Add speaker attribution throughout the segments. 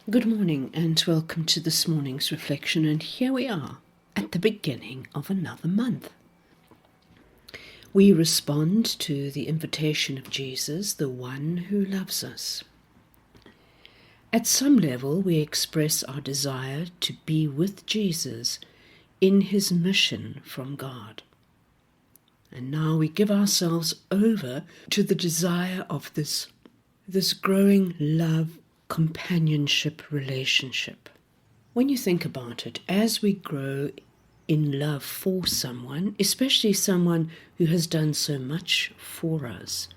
Speaker 1: Good morning and welcome to this morning's reflection, and here we are at the beginning of another month. We respond to the invitation of Jesus, the one who loves us. At some level, we express our desire to be with Jesus in his mission from God. And now we give ourselves over to the desire of this growing love, companionship relationship. When you think about it, as we grow in love for someone, especially someone who has done so much for us,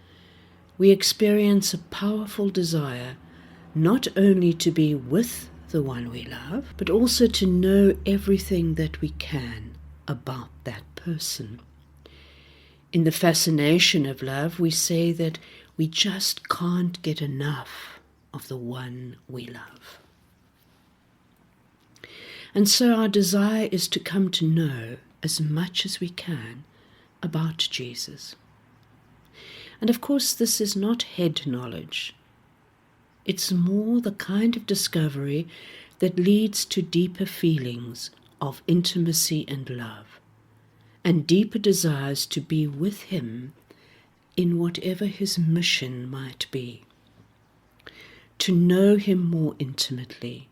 Speaker 1: we experience a powerful desire not only to be with the one we love, but also to know everything that we can about that person. In the fascination of love, we say that we just can't get enough of the one we love. And so our desire is to come to know as much as we can about Jesus. And of course, this is not head knowledge. It's more the kind of discovery that leads to deeper feelings of intimacy and love, and deeper desires to be with him in whatever his mission might be. To know him more intimately,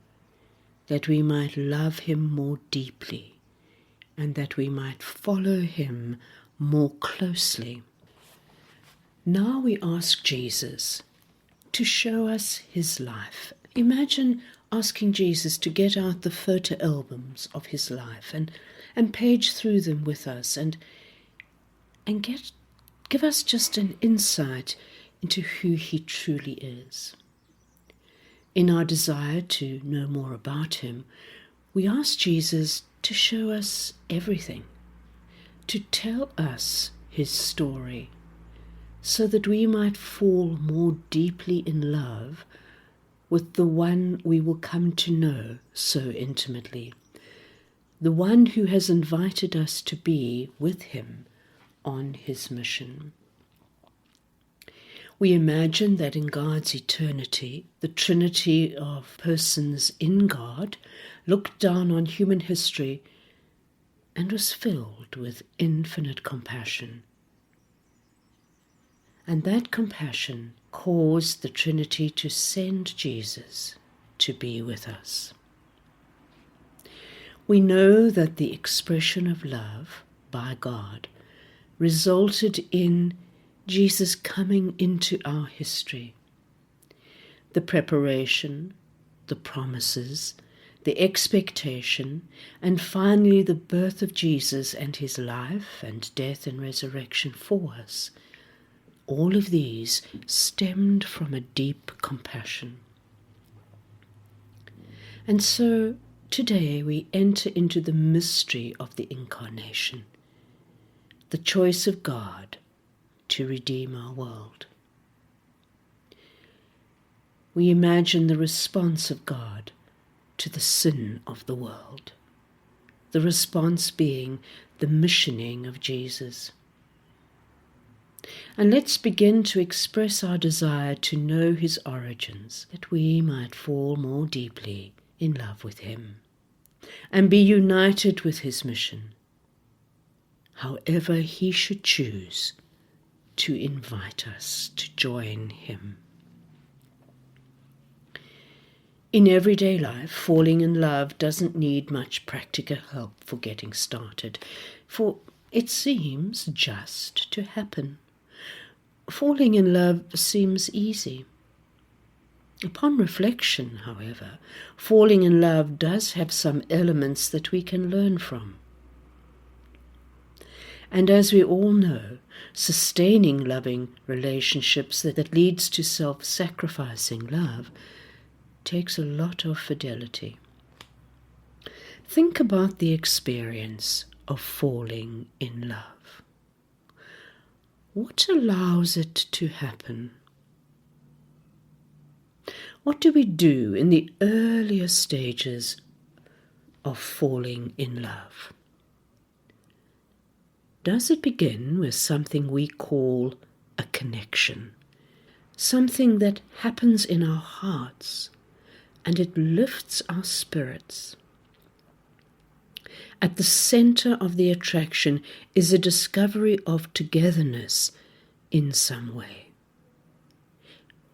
Speaker 1: that we might love him more deeply, and that we might follow him more closely. Now we ask Jesus to show us his life. Imagine asking Jesus to get out the photo albums of his life and page through them with us and give us just an insight into who he truly is. In our desire to know more about him, we ask Jesus to show us everything, to tell us his story, so that we might fall more deeply in love with the one we will come to know so intimately, the one who has invited us to be with him on his mission. We imagine that in God's eternity, the Trinity of persons in God looked down on human history and was filled with infinite compassion. And that compassion caused the Trinity to send Jesus to be with us. We know that the expression of love by God resulted in Jesus coming into our history. The preparation, the promises, the expectation, and finally the birth of Jesus and his life and death and resurrection for us. All of these stemmed from a deep compassion. And so today we enter into the mystery of the Incarnation, the choice of God to redeem our world. We imagine the response of God to the sin of the world, the response being the missioning of Jesus. And let's begin to express our desire to know his origins, that we might fall more deeply in love with him and be united with his mission, however he should choose to invite us to join him. In everyday life, falling in love doesn't need much practical help for getting started, for it seems just to happen. Falling in love seems easy. Upon reflection, however, falling in love does have some elements that we can learn from. And as we all know, sustaining loving relationships that leads to self-sacrificing love takes a lot of fidelity. Think about the experience of falling in love. What allows it to happen? What do we do in the earlier stages of falling in love? Does it begin with something we call a connection, something that happens in our hearts and it lifts our spirits. At the center of the attraction is a discovery of togetherness in some way.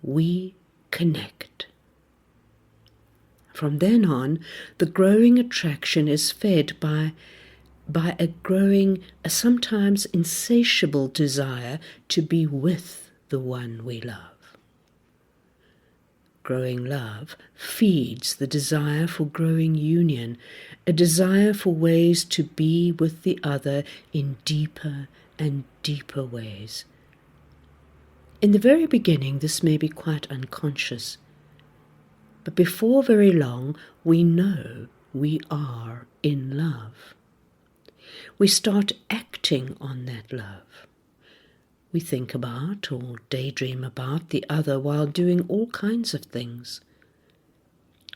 Speaker 1: We connect. From then on, the growing attraction is fed by a growing, a sometimes insatiable desire to be with the one we love. Growing love feeds the desire for growing union, a desire for ways to be with the other in deeper and deeper ways. In the very beginning, this may be quite unconscious, but before very long, we know we are in love. We start acting on that love. We think about or daydream about the other while doing all kinds of things.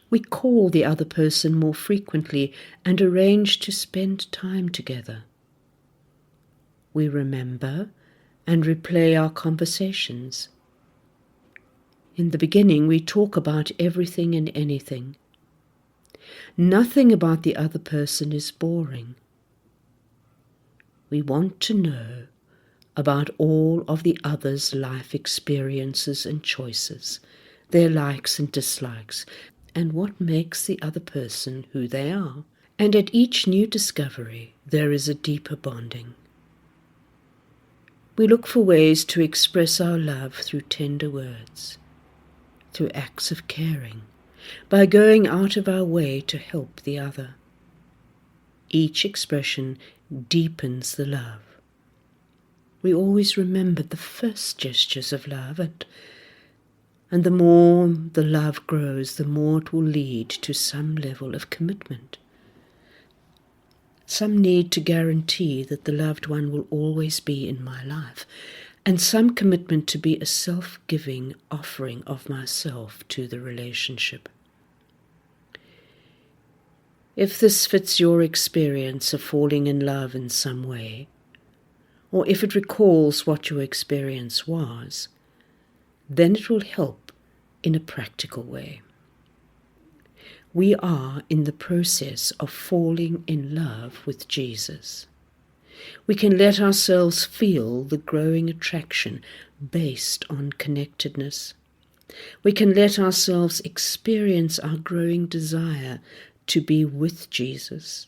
Speaker 1: We call the other person more frequently and arrange to spend time together. We remember and replay our conversations. In the beginning, we talk about everything and anything. Nothing about the other person is boring. We want to know about all of the other's life experiences and choices, their likes and dislikes, and what makes the other person who they are. And at each new discovery, there is a deeper bonding. We look for ways to express our love through tender words, through acts of caring, by going out of our way to help the other. Each expression deepens the love. We always remember the first gestures of love, and the more the love grows, the more it will lead to some level of commitment. Some need to guarantee that the loved one will always be in my life, and some commitment to be a self-giving offering of myself to the relationship. If this fits your experience of falling in love in some way, or if it recalls what your experience was, then it will help in a practical way. We are in the process of falling in love with Jesus. We can let ourselves feel the growing attraction based on connectedness. We can let ourselves experience our growing desire to be with Jesus,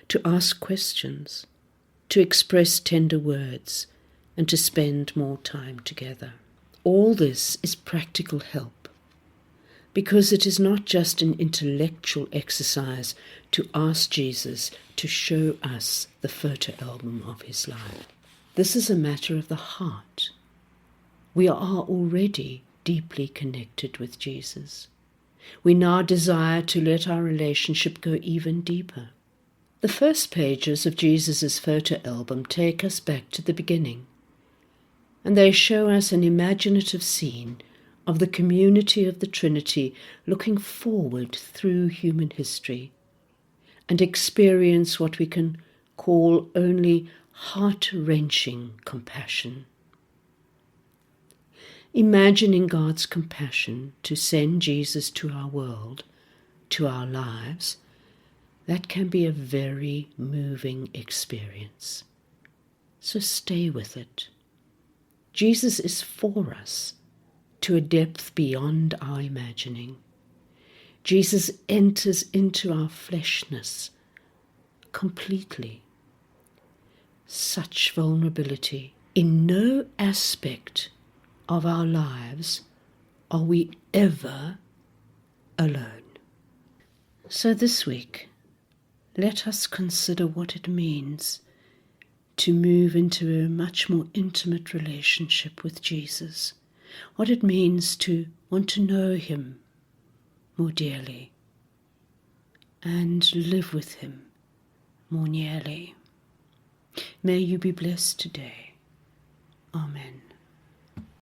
Speaker 1: to ask questions, to express tender words, and to spend more time together. All this is practical help, because it is not just an intellectual exercise to ask Jesus to show us the photo album of his life. This is a matter of the heart. We are already deeply connected with Jesus. We now desire to let our relationship go even deeper. The first pages of Jesus' photo album take us back to the beginning, and they show us an imaginative scene of the community of the Trinity looking forward through human history and experience what we can call only heart-wrenching compassion. Imagining God's compassion to send Jesus to our world, to our lives, that can be a very moving experience. So stay with it. Jesus is for us to a depth beyond our imagining. Jesus enters into our fleshness completely. Such vulnerability. In no aspect of our lives are we ever alone. So this week, let us consider what it means to move into a much more intimate relationship with Jesus, what it means to want to know him more dearly and live with him more nearly. May you be blessed today. Amen.